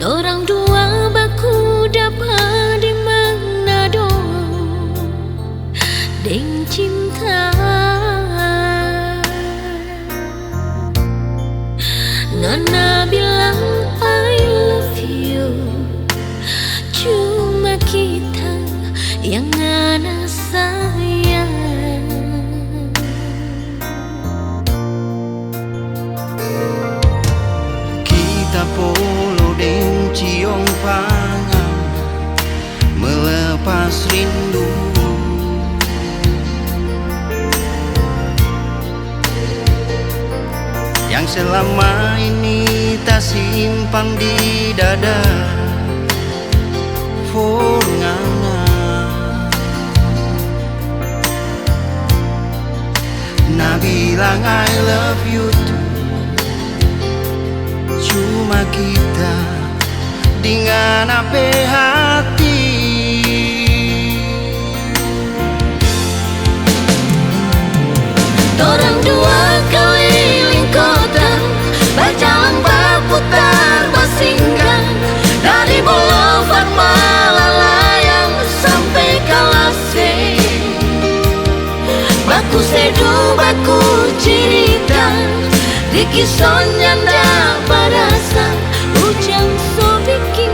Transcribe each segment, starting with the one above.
Orang dua baku dapat di Manado deng cinta. Nona bilang I love you, cuma kita yang Nana sayang. Kita polo deng ciong pangan melepas rindu. Yang selama ini tak simpan di dada for ngana. Nah bilang I love you too, cuma kita dengan apa hati. Orang dua keliling kota, berjalan berputar bersinggah dari Boulevard Malalayang sampai Kalase. Baku seduh, baku cerita, di kisah nyanda berasa. Hujan so bikin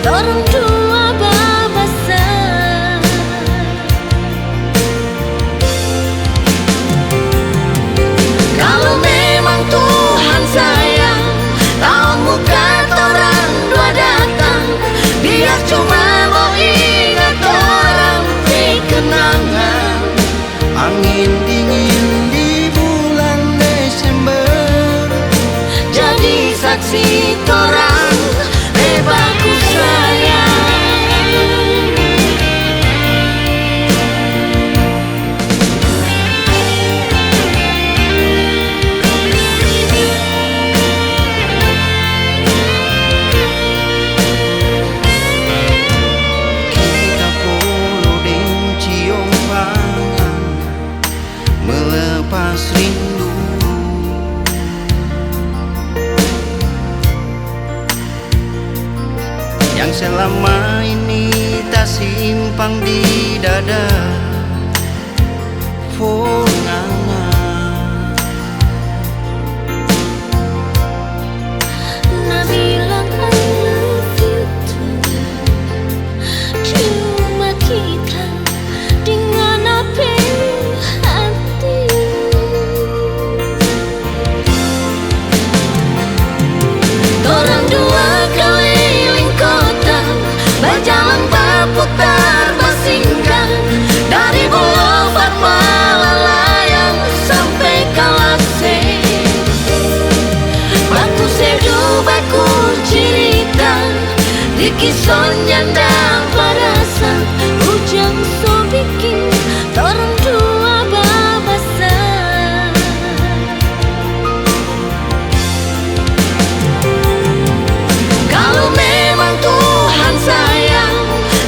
orang dua babasa. Kalau memang Tuhan sayang, tahun muka orang dua datang, biar cuma mau ingat orang di kenangan. Angin dingin di bulan Desember Jadi saksi torang bebasku sayang. Kita polo deng ciong pangan melepas rindu. Yang selama ini tak simpang di dada for ngana. Nah bilang I love you too, cuma kita dengan apa hati. Orang dua keliling kota, berjalan berputar bersinggah dari Boulevard Malalayang sampai Kalase. Baku seduh, baku cerita, di kisah nyanda berasa. Hujan so bikin orang dua babasa. Kalau memang Tuhan sayang,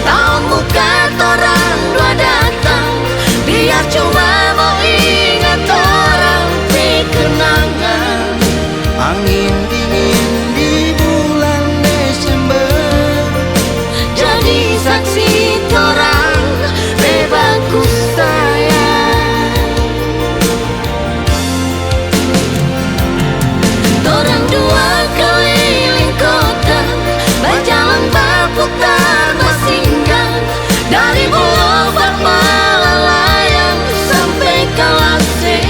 tahun muka orang dua datang, biar cuma mau ingat orang di kenangan. Angin dingin di bulan Desember Jadi saksi torang bebasku sayang. Torang dua keliling kota, berjalan berputar bersinggah dari Boulevard Malalayang sampai Kalase.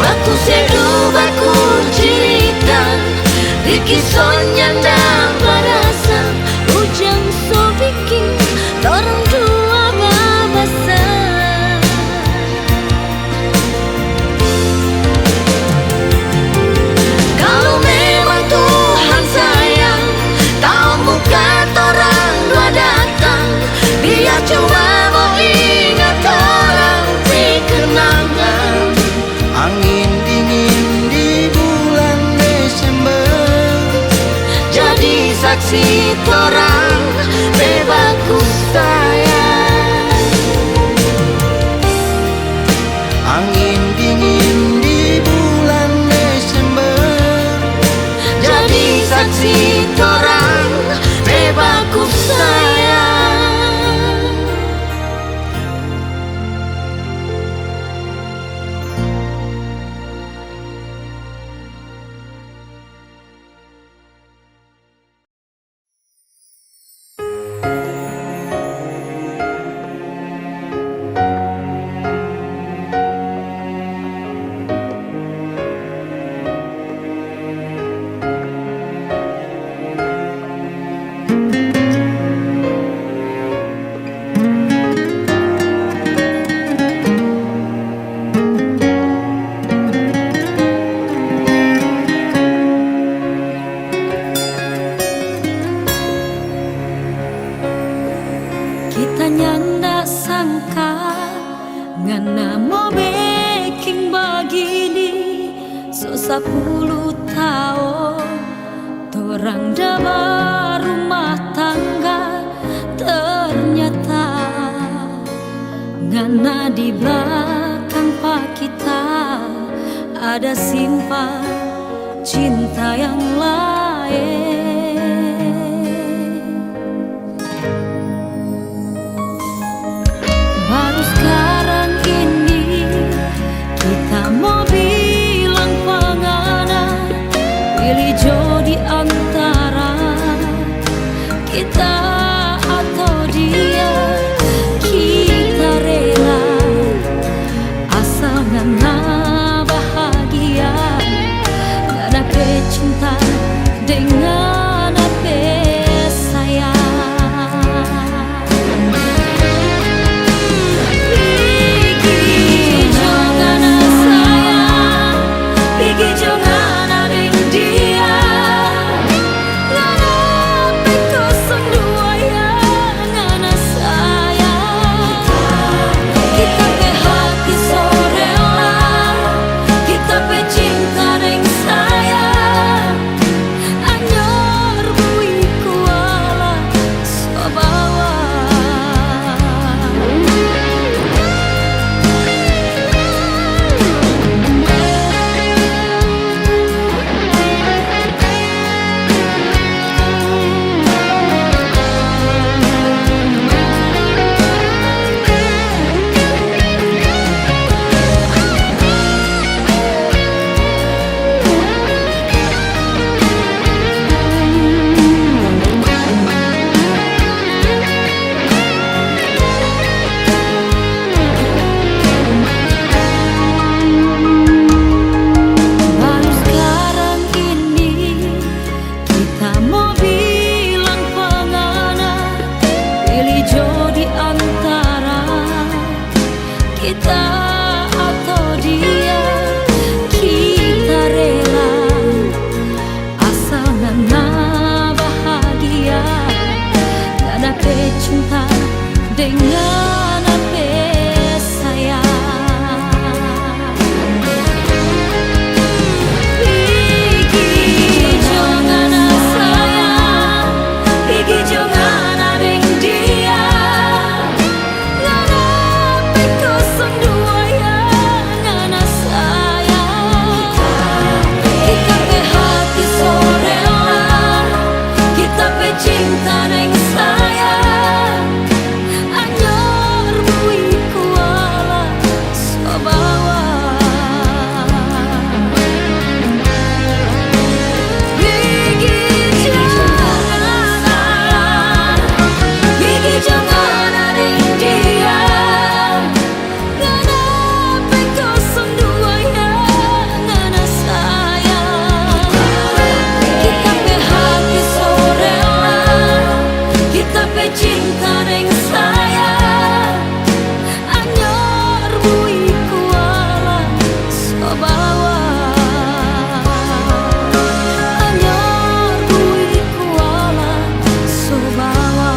Baku seduh, baku cerita, di kisah nyanda berasa. Hujan so bikin orang dua babasa. Kalau memang Tuhan sayang, tahun muka orang dua datang, biar cuma mau ingat orang di kenangan. Angin dingin di bulan Desember Jadi saksi torang bebasku sayang. Angin dingin di bulan Desember Jadi saksi 10 tahun torang dah rumah tangga, ternyata ngana di belakang pak kita ada simpan cinta yang lain. Baru sekarang ini kita mau bilang pengana, pilih jodi antara kita atau dia. Kita rela asal ngana bahagia, ngana kecinta dengan apa sayang. Pergi jangan sayang, pergi jangan ada dia. Ngana pekosong dua ya, ngana sayang. Kita pe hati sorela, kita pe cinta deng sayang. Anyor bui kuala sobawa. Baru sekarang ini kita mau bilang pengana, pilih jodi antara kita atau dia. Kita rela asal ngana bahagia, ngana kecinta dengan apa sayang. Pergi jangan sayang, pergi jangan ada dia. Ngana pekosong dua ya, ngana sayang. Kita pe hati sorela, kita pe cinta deng sayang. Anyor bui kuala sobawa. Pergi jangan sayang, pergi jangan ada dia. Ngana pekosong dua ya, ngana sayang. Kita pe hati sorela, kita pe cinta deng sayang. Anyor bui kuala sobawa. Anyor bui kuala sobawa.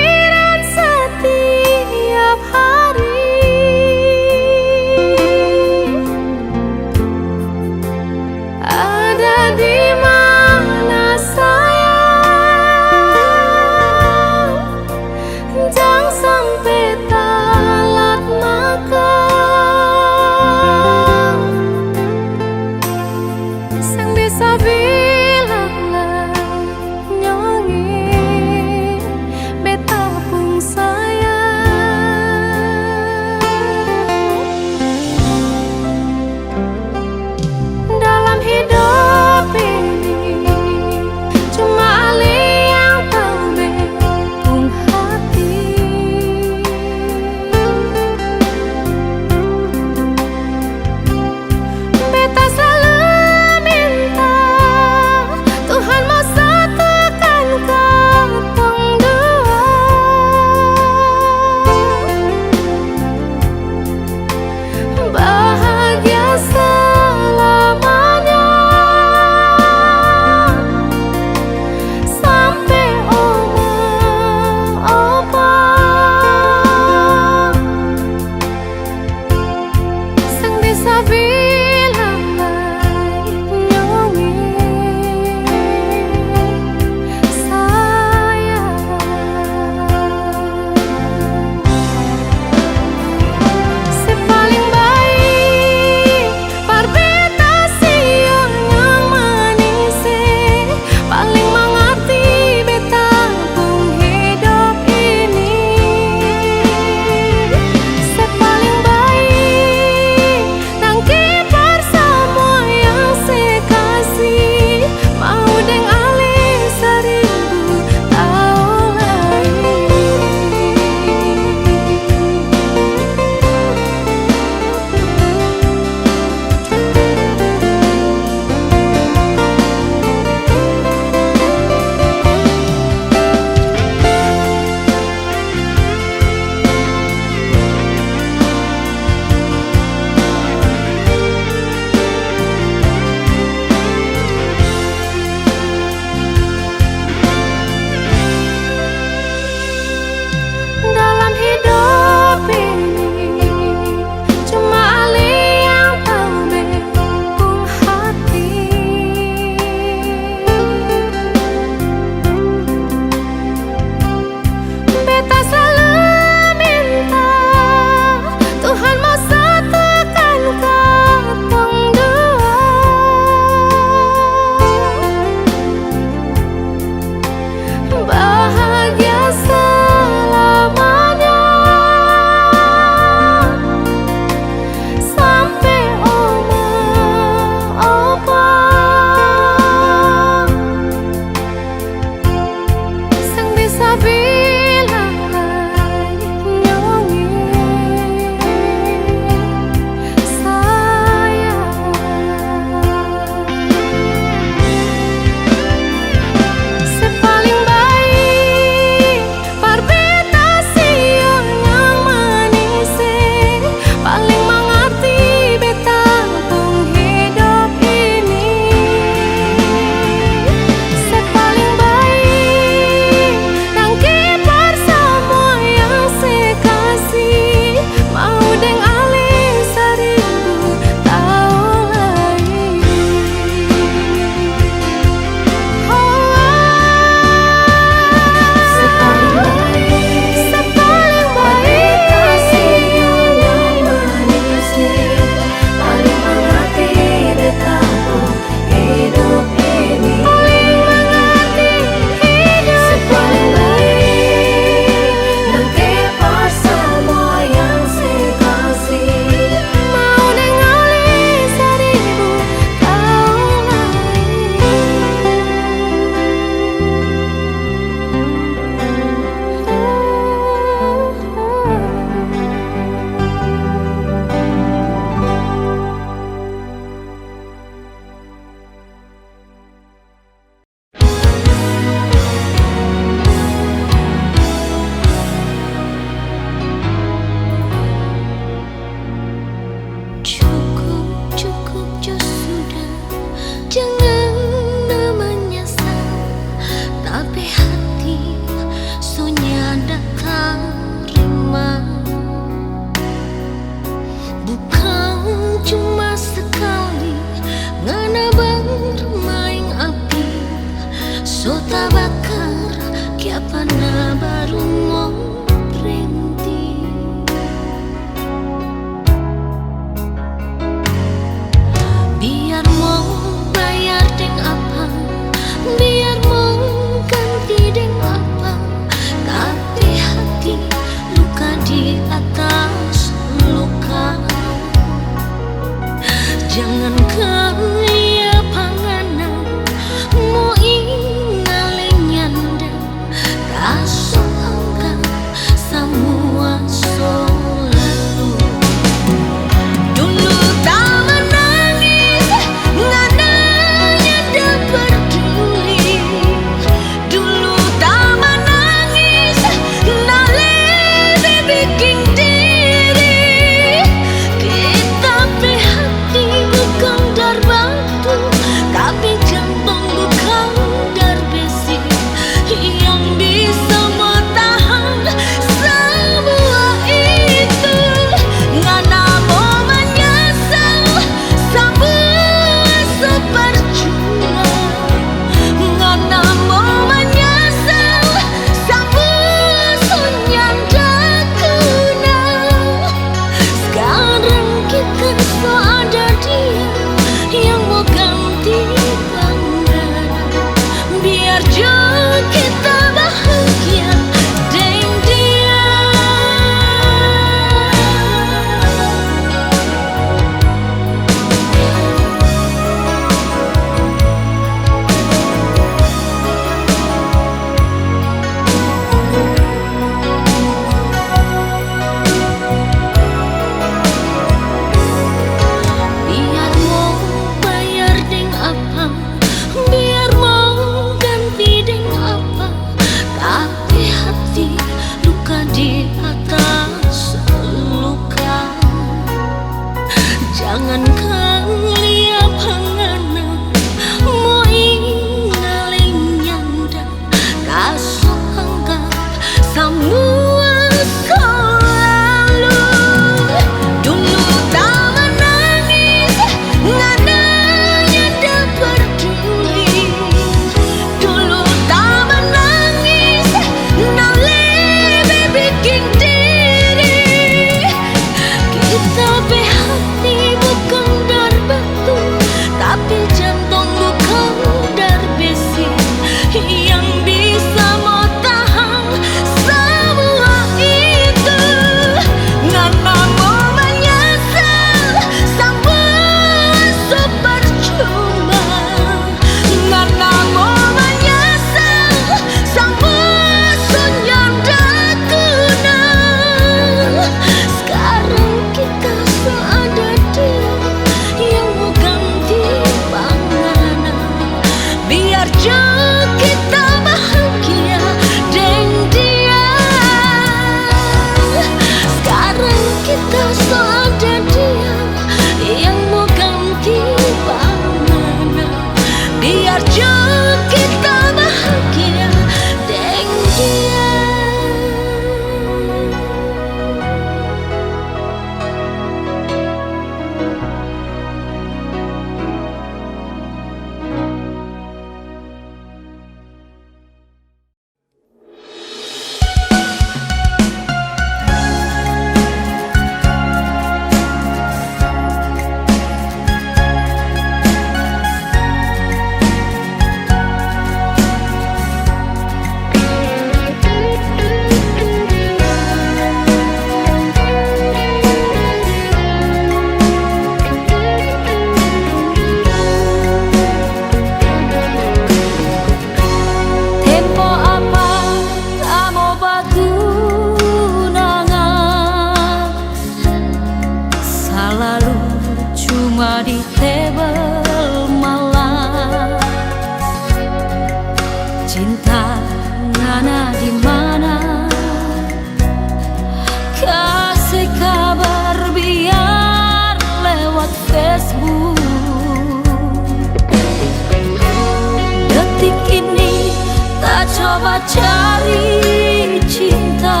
cari cinta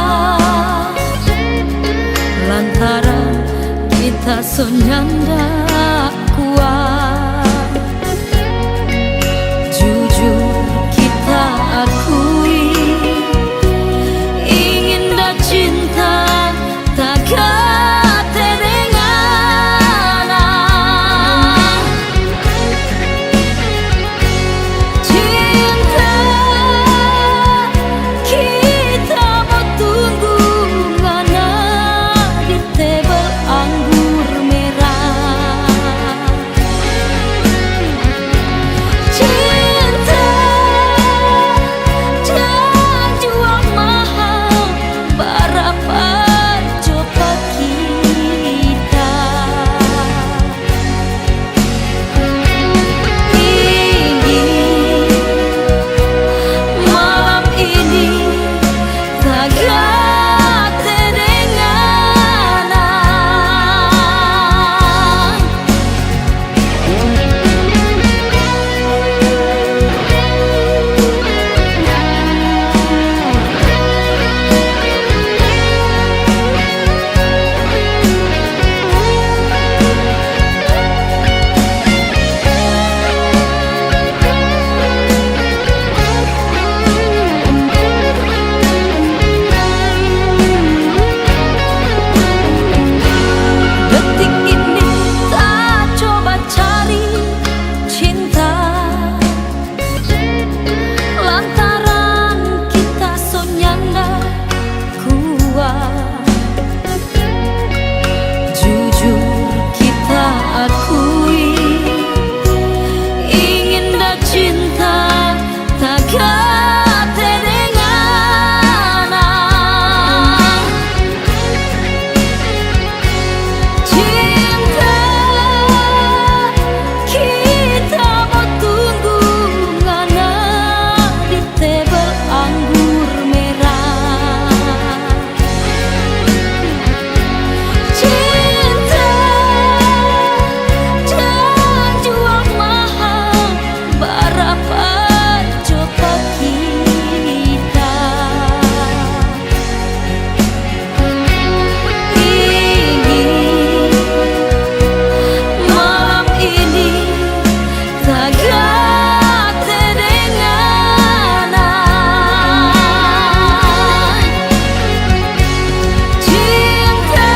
lantaran kita sonyanda kuat. Jujur kita akui ingin dah cinta takkan terengana. Cinta kita mau tunggu ngana di tebel anggur merah. Cinta jangan jual mahal berapa coba kita. Ingin malam ini takkan terengana. Detik ini tak coba cari cinta lantaran kita sonyanda kuat. Jujur kita akui ingin dah cinta takkan terengana. Cinta kita mau tunggu ngana di tebel anggur merah. Cinta jangan jual mahal berapa coba kita. Ingin malam ini takkan terengana. Cinta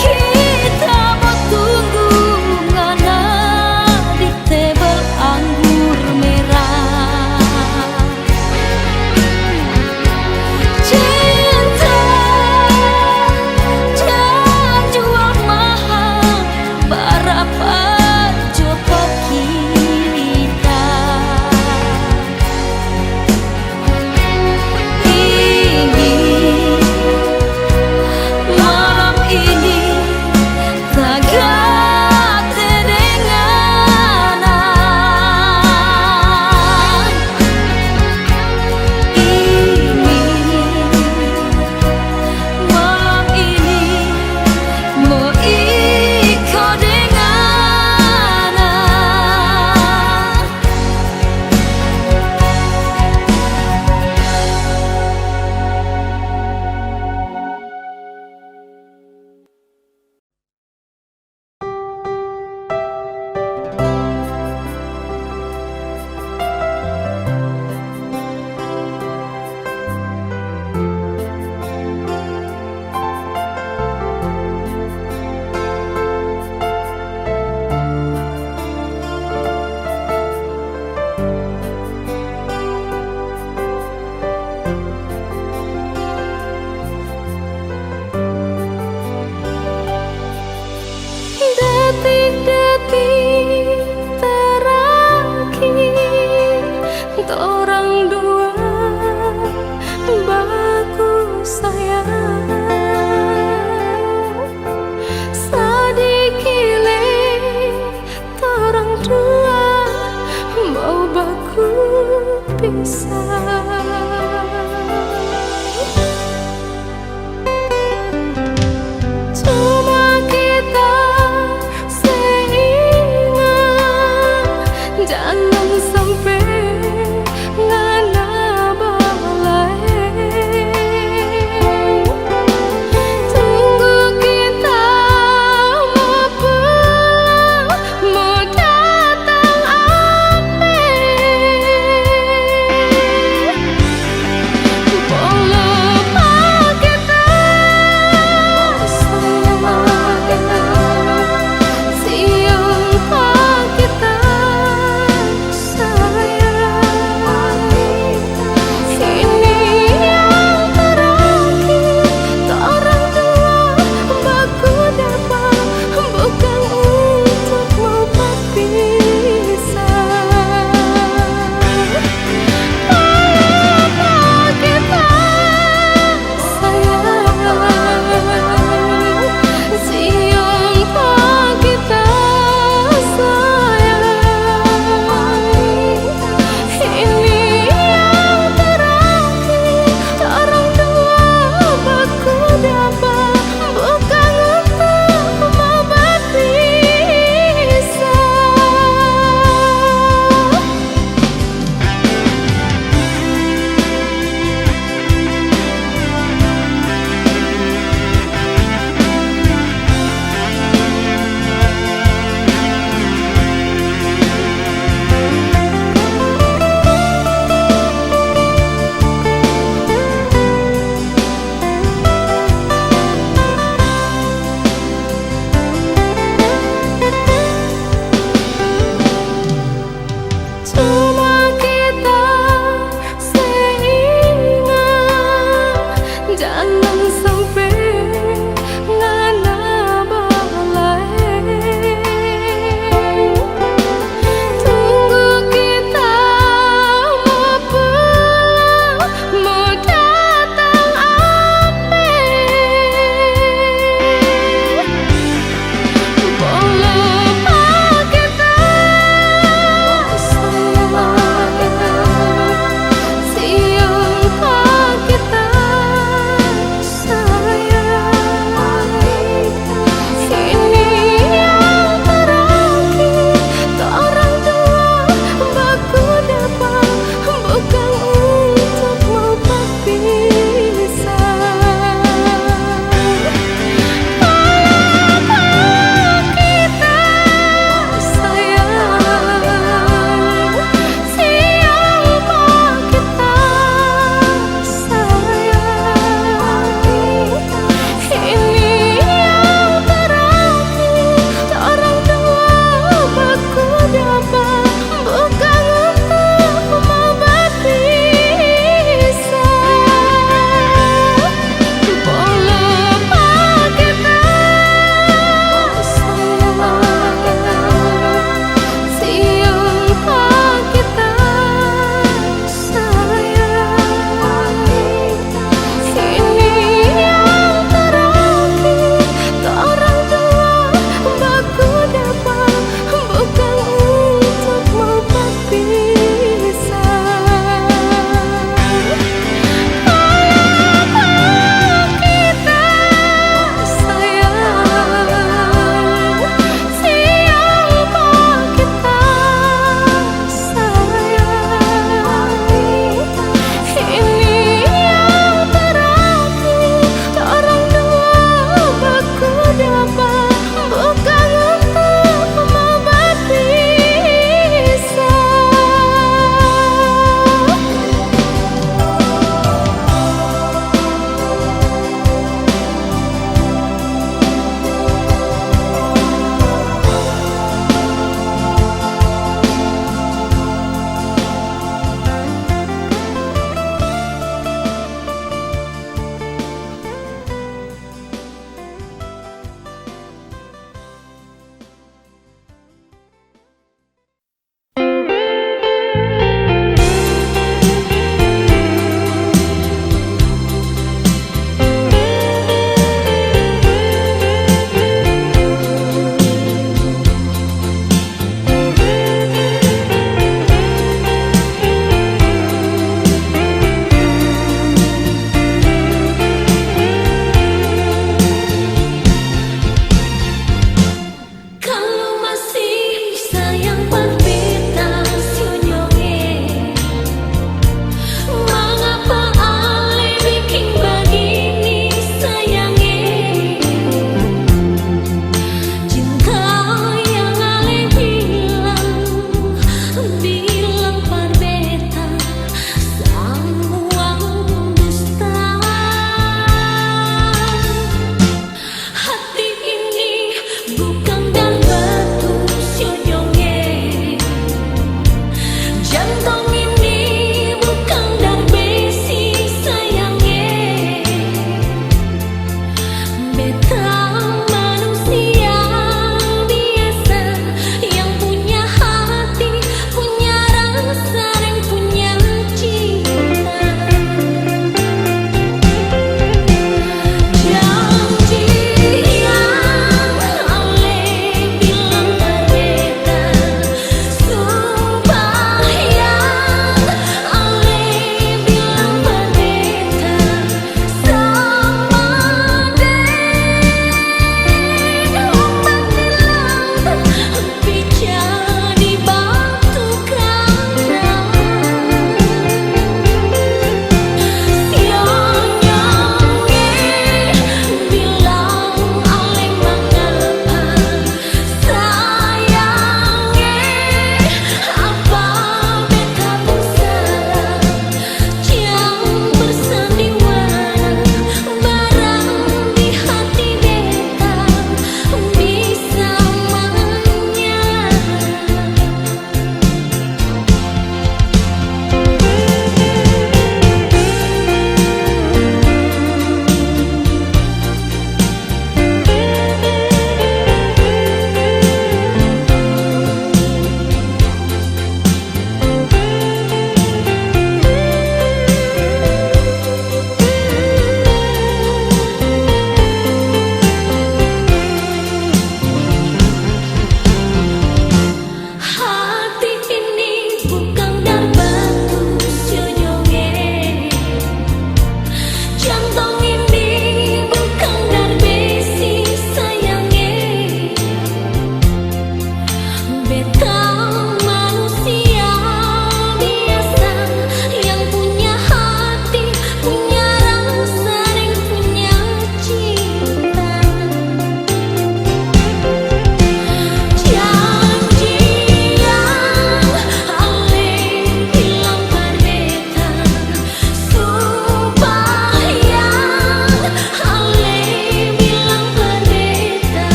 kita mau tunggu ngana di tebel anggur merah. Cinta jangan jual mahal berapa coba kita. Ingin malam ini takkan terengana. Ingin malam ini mau ikut dengana. Detik-detik terakhir orang dua bagus sayang. Sadikile orang dua mau baku pisah. Cuma kita seingat jangan sampai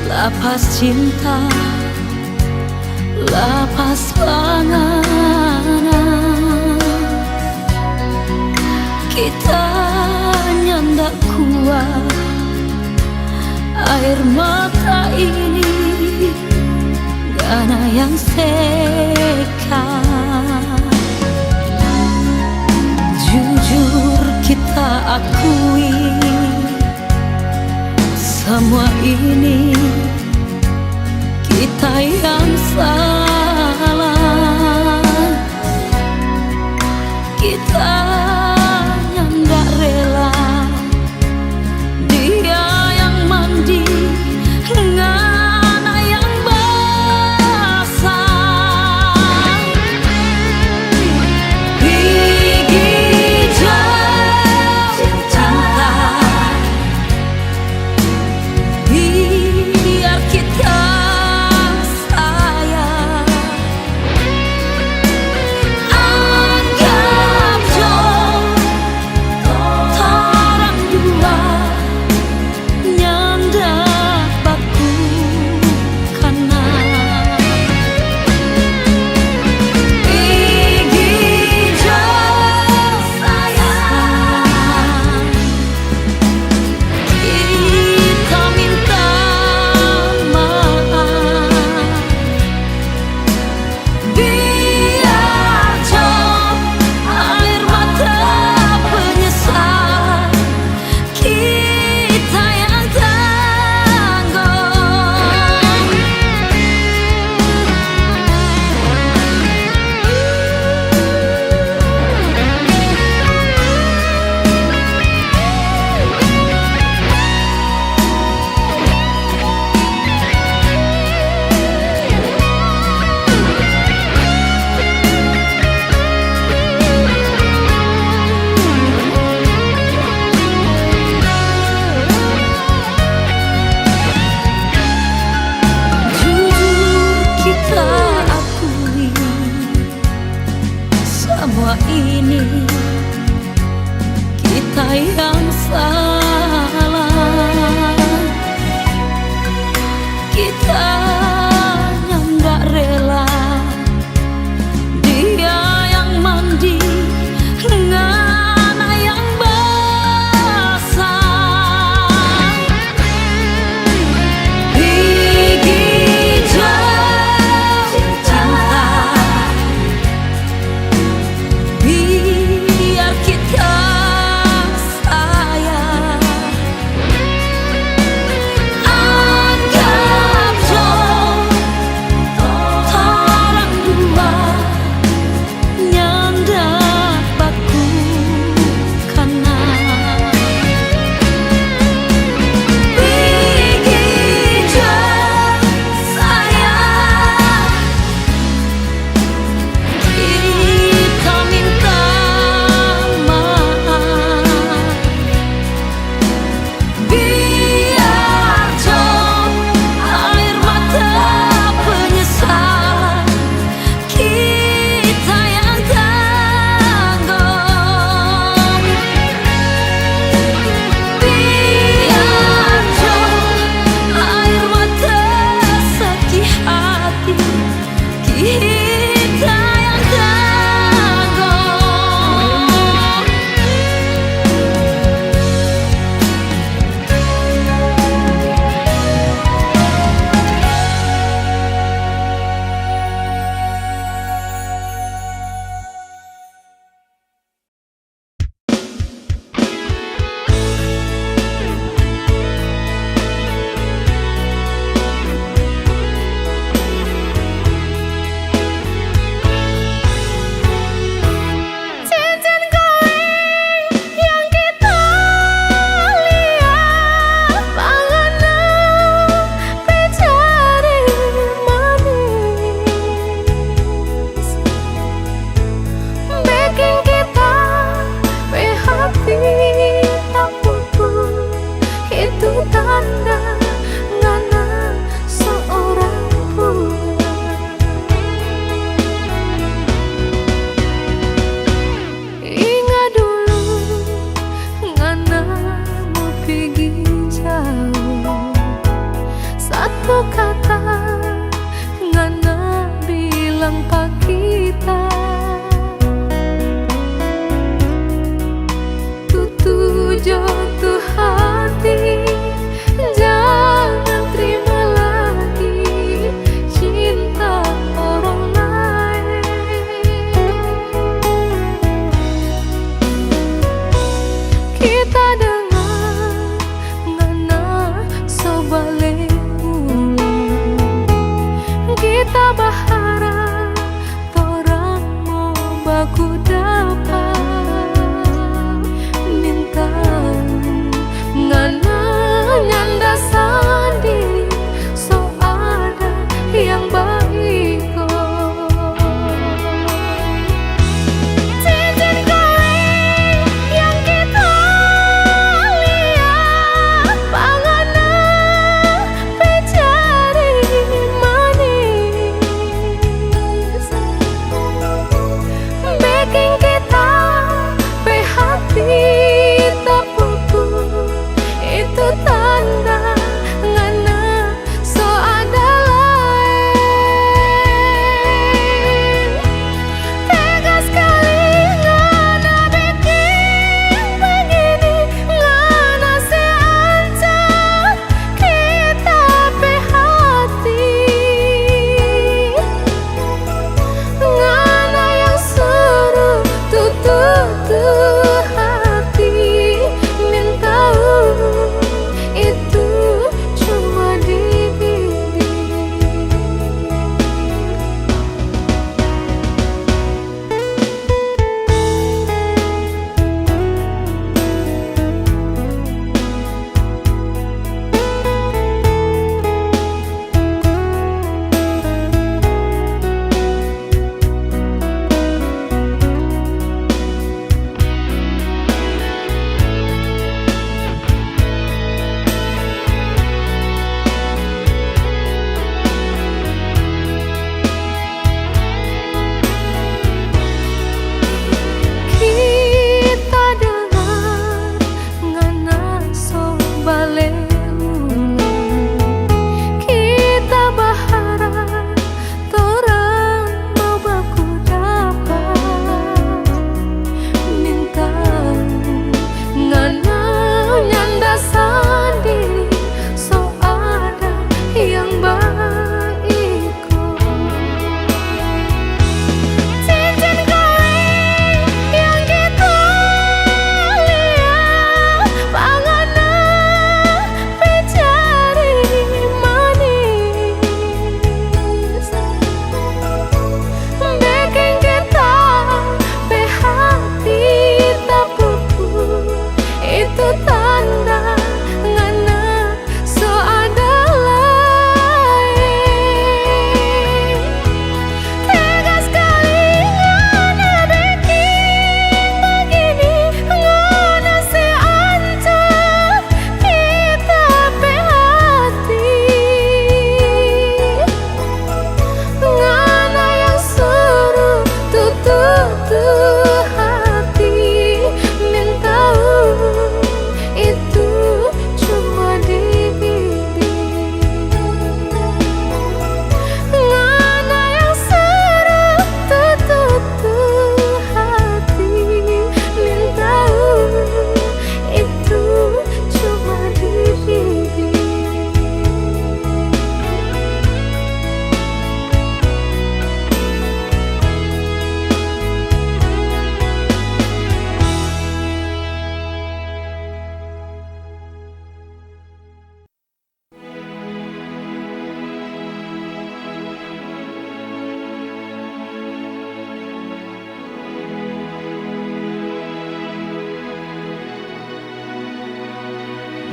Lapas cinta, lapas panganan, kita nyandak kuat air mata ini, gana yang sekat. Jujur kita akui semua ini kita yang salah. Kita yang gak rela dia yang mandi ngana yang basah. Gigi jauh cinta, biar kita sayang. yang salah. Kita nggak rela, dia yang mandi dengan yang basah. Gigi jauh cinta, biar kita sayang. Anggap jauh orang dua nyandak baku kana. Gigi jauh sayang, kita minta maaf. Biar jauh air mata penyesalan, kita yang tanggung. Biar jauh air mata sedih hati, kita yang tanggung. Cincin kawin yang kita lihat, panganan mencari manis, bikin kita hati tak pupus. Itu tanda ngana seorang pun. Ingat dulu ngana mau pergi jauh, satu kata ngana bilang pak kita, tutu jatuh hati.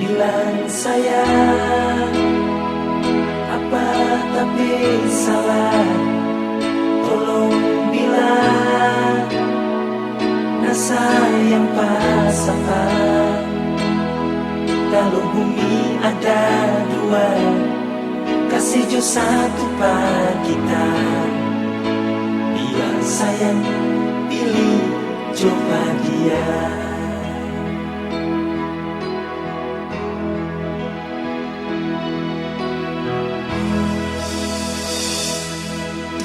Bilang sayang, apa tapi salah. Tolong bilang, nah sayang pas apa. Kalau bumi ada dua, kasih jo satu pak kita. Biar sayang pilih coba dia.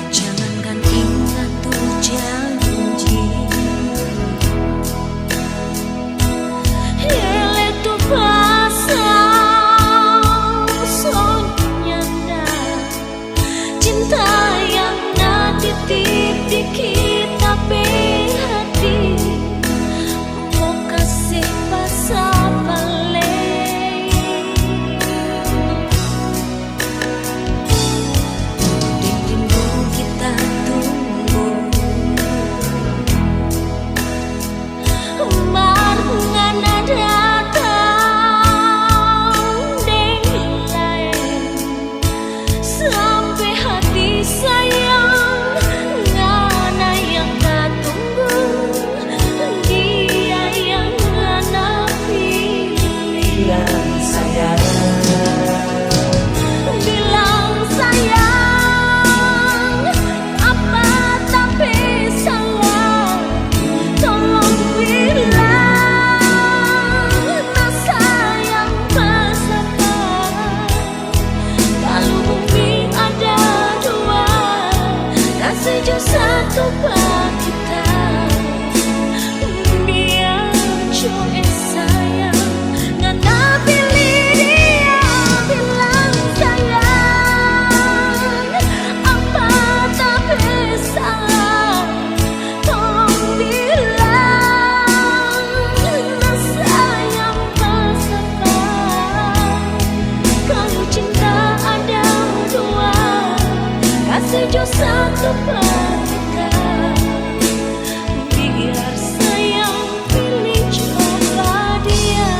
Jangankan ingat tuh janji, ele tuh pasang sonyanda. Cinta yang nanti titip kita pe hati, mau kasih pasal balik. Rindu kita tunggu, marungan datang deng lain, sampai hati sayang ngana yang tak tunggu, dia yang ngana pilih. Bilang sayang, Bilang sayang, apa tapi salah. Tolong bilang, nah sayang pas apa. Kalau bumi ada dua, kasih jo satu buat kita. Biar jo sayang ngana pilih dia. Bilang sayang, apa tapi salah. Tolong bilang, nah sayang pas apa. Kalau cinta ada dua, kasih jo satu buat kita. Biar sayang pilih coba dia.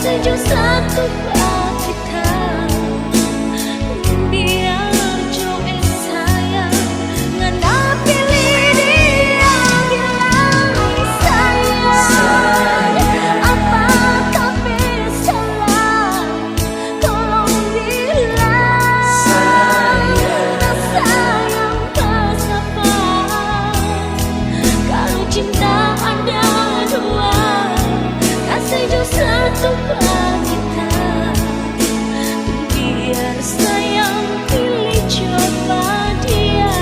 Sejuk satu buat kita. Biar jo sayang ngana pilih dia. Bilang sayang, apa tapi salah. Tolong bilang, nah sayang pas apa. Kalau cinta ada dua, kasih jo satu buat kita. Biar sayang pilih coba dia.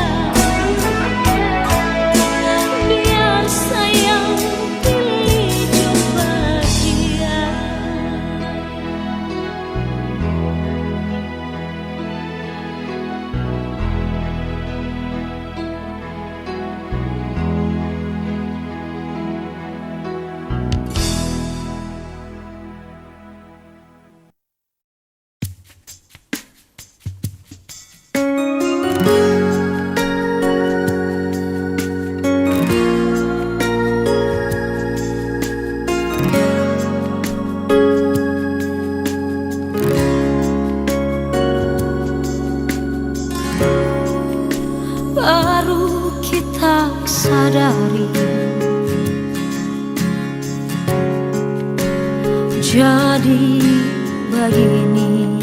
Biar sayang pilih coba dia. jadi begini.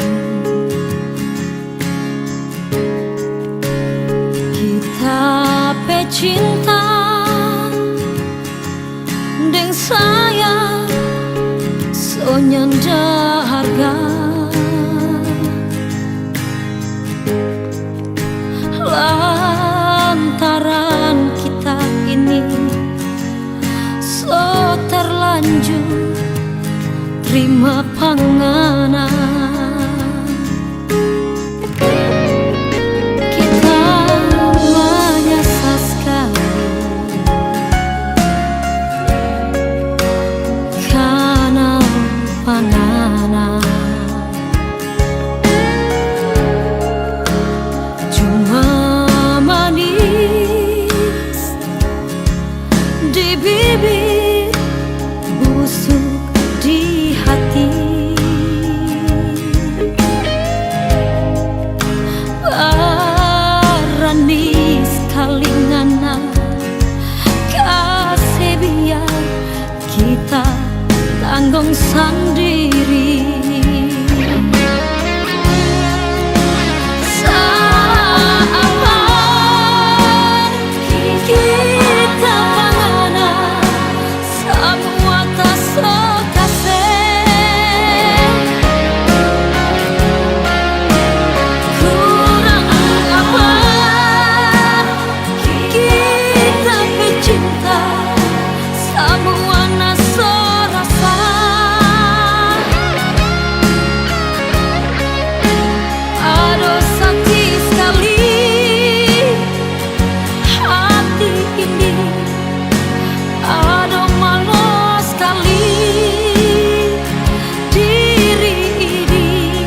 Kita pecinta deng sayang sonyanda harga lantaran kita ini so terlanjur terima panganan. Kita menyesal sekali karena panganan cuma manis di bibir, busuk di hati. Berani sekali ngana kasih biar kita tanggung sendiri. Saat kita panganan semua tak sekasih, kurang apa kita pecinta semua naso rasa. Aduh sakit sekali hati ini, aduh malu sekali diri ini.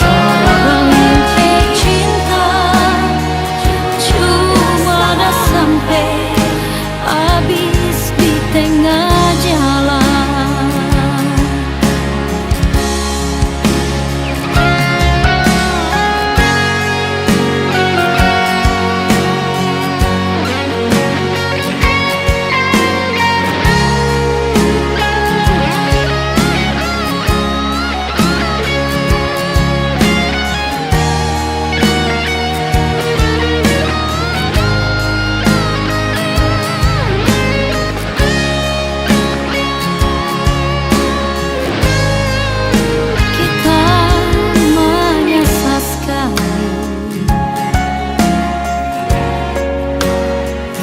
Orang yang cinta cuma dah sampai habis di tengah jalan. Kita menyesal sekali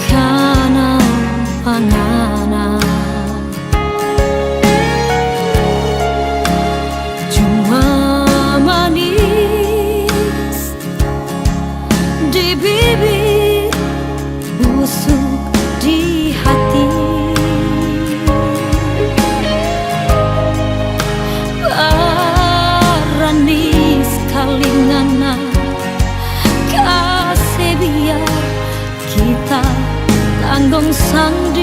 karena panganan cuma manis di bibir, busuk di hati. Berani sekali ngana kasih biar kita tanggung sendiri.